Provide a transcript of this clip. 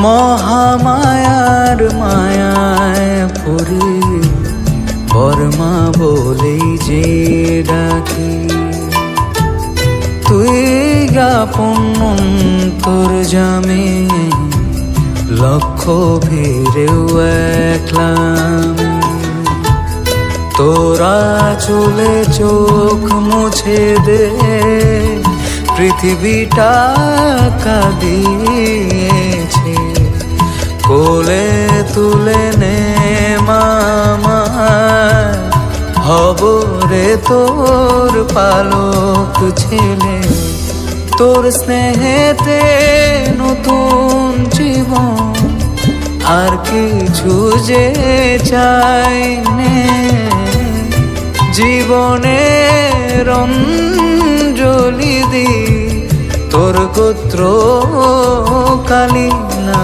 মহামায়ার মায়ায় পড়ে বর্মা বলেই যে ডাকি, তুই আপন তোর জামে লক্ষ ভিড়েও একলাম। তোরা চলে চোখ মুছে দে, পৃথিবীটা কাঁদিয়েছে, কোলে তুলে নে মামা, হব রে তোর পালক ছেলে। তোর স্নেহেতে নতুন জীবন, আর কিছু যে চাই নে, জীবনের অঞ্জলি দি তোর গোত্র কালী না।